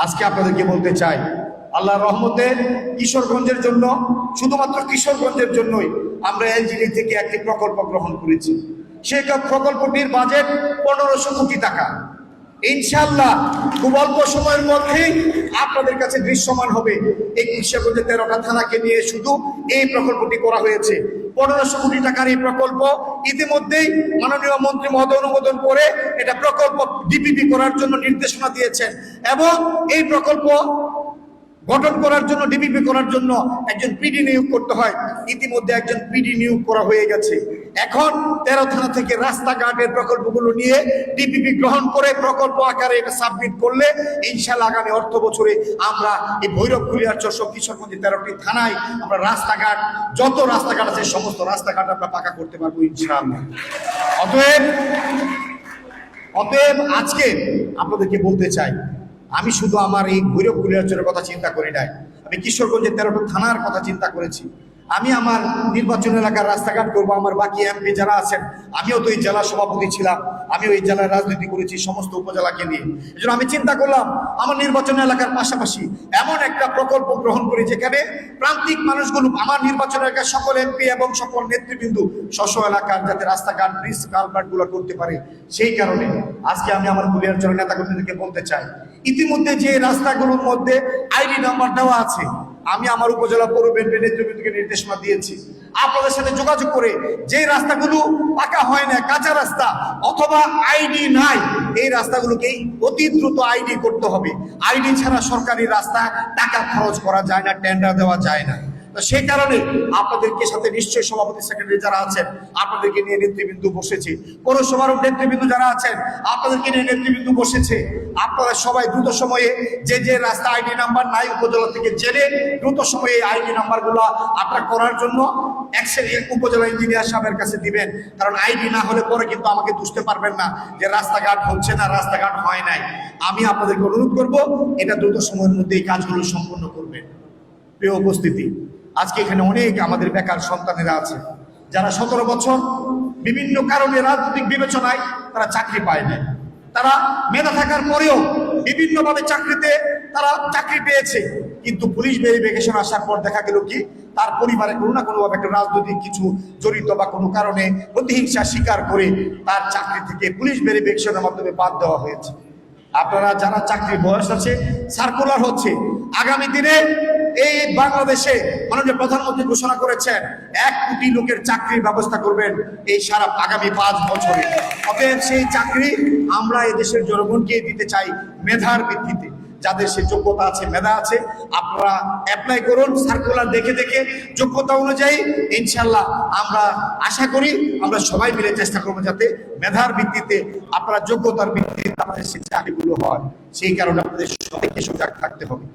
আজকে আপনাদেরকে বলতে চাই, আল্লাহর রহমতে কিশোরগঞ্জের জন্য, শুধুমাত্র কিশোরগঞ্জের জন্যই আমরা এলজিডি থেকে একটি প্রকল্প গ্রহণ করেছি। সেই প্রকল্পটির বাজেট 1500 কোটি টাকা। ইনশাআল্লাহ খুব অল্প সময়ের মধ্যেই আপনাদের কাছে দৃশ্যমান হবে। এই কিশোরগঞ্জে 13টা থানাকে নিয়ে শুধু এই প্রকল্পটি করা হয়েছে। 1500 কোটি টাকার এই প্রকল্প ইতিমধ্যেই মাননীয় মন্ত্রী মহোদয় অনুমোদন করে এটা প্রকল্প ডিপিপি করার জন্য নির্দেশনা দিয়েছেন এবং এই প্রকল্প গঠন করার জন্য, ডিপিপি করার জন্য একজন পিডি নিয়োগ করতে হয়। ইতিমধ্যে একজন পিডি নিয়োগ করা হয়ে গেছে। এখন 13 থানা থেকে রাস্তাঘাটের প্রকল্পগুলো নিয়ে ডিপিপি গ্রহণ করে প্রকল্প আকারে এটা সাবমিট করলে ইনশাআল্লাহ আগামী অর্থ বছরে আমরা এই ভৈরব, কুলিয়ারচর, কিশোরগঞ্জে 13টি থানায় আমরা রাস্তাঘাট, যত রাস্তাঘাট আছে সমস্ত রাস্তাঘাট আমরা পাকা করতে পারবো ইনশাআল্লাহ। অতএব আজকে আপনাদেরকে বলতে চাই, আমি শুধু আমার এই ভৈরব, কুলিয়ারচরের কথা চিন্তা করি নাই, আমি কিশোরগঞ্জের 13টা থানার কথা চিন্তা করেছি। আমি আমার নির্বাচন এলাকার রাস্তাঘাট করবো। আমার বাকি এমপি যারা আছেন, আমিও তো এই জেলা সভাপতি ছিলাম, আমিও এই জেলার রাজনীতি করেছি সমস্ত উপজেলাকে নিয়ে। এই জন্য আমি চিন্তা করলাম আমার নির্বাচন এলাকার পাশাপাশি এমন একটা প্রকল্প গ্রহণ করি যেখানে প্রান্তিক মানুষগুলো, আমার নির্বাচন এলাকার সকল এমপি এবং সকল নেতৃবৃন্দ স্ব এলাকার যাতে রাস্তাঘাট, ব্রিজ, কালভার্ট গুলো করতে পারে। সেই কারণে আজকে আমি আমার কুলিয়ারচরের নেতাকর্মীদেরকে বলতে চাই, ইতিমধ্যে যে রাস্তাগুলোর মধ্যে আইডি নাম্বার দেওয়া আছে, আমি আমার উপজেলা পৌর বিএনপি নেতৃবৃন্দকে নির্দেশনা দিয়েছি আপনাদের সাথে যোগাযোগ করে যে রাস্তাগুলো পাকা হয় না, কাঁচা রাস্তা অথবা আইডি নাই, এই রাস্তাগুলোকে অতি দ্রুত আইডি করতে হবে। আইডি ছাড়া সরকারি রাস্তা টাকা খরচ করা যায় না, টেন্ডার দেওয়া যায় না। সেই কারণে আপনাদেরকে সাথে নিশ্চয়ই সভাপতি, সেক্রেটারি যারা আছেন আপনাদেরকে নিয়ে নেতৃবৃন্দ বসেছে, পৌরসভার নেতৃবৃন্দ যারা আছেন আপনাদেরকে নিয়ে নেতৃবৃন্দ বসেছে। আপনারা সবাই দ্রুত সময়ে যে রাস্তা আইডি নাম্বার নাই উপজেলা থেকে জেনে দ্রুত সময়ে আইডি নাম্বারগুলো আপনারা করার জন্য উপজেলা ইঞ্জিনিয়ার সাহেবের কাছে দিবেন। কারণ আইডি না হলে পরে কিন্তু আমাকে বুঝতে পারবেন না যে রাস্তাঘাট হচ্ছে না, রাস্তাঘাট হয় নাই। আমি আপনাদেরকে অনুরোধ করব এটা দ্রুত সময়ের মধ্যে এই কাজগুলো সম্পন্ন করবেন। প্রিয় উপস্থিতি, আজকে এখানে অনেক আমাদের বেকার সন্তানেরা আছে যারা 17 বছর বিভিন্ন কারণে রাজনৈতিক বিবেচনায় তারা চাকরি পায় না। তারা মেধা থাকার পরেও বিভিন্নভাবে তারা চাকরি পেয়েছে, কিন্তু পুলিশ ভেরিফিকেশন আসার পর দেখা গেল কি তার পরিবারে কোনো না কোনোভাবে একটা রাজনৈতিক কিছু জড়িত বা কোনো কারণে প্রতিহিংসা স্বীকার করে তার চাকরি থেকে পুলিশ ভেরিফিকেশনের মাধ্যমে বাদ দেওয়া হয়েছে। আপনারা যারা চাকরির বয়স আছে, সার্কুলার হচ্ছে, আগামী দিনে এই বাংলাদেশে মাননীয় প্রধানমন্ত্রী ঘোষণা করেছেন 1 কোটি লোকের চাকরির ব্যবস্থা করবেন এই সারা আগামী 5 বছরে। অতএব সেই চাকরি আমরা এই দেশের জনগণকে দিতে চাই মেধার ভিত্তিতে। যাদের সে যোগ্যতা আছে, মেধা আছে, আপনারা অ্যাপ্লাই করুন সার্কুলার দেখে দেখে যোগ্যতা অনুযায়ী। ইনশাল্লাহ আমরা আশা করি আমরা সবাই মিলে চেষ্টা করবো যাতে মেধার ভিত্তিতে, আপনারা যোগ্যতার ভিত্তিতে আমাদের সেই চাকরিগুলো হয়। সেই কারণে আপনাদের সবাইকে সজাগ থাকতে হবে।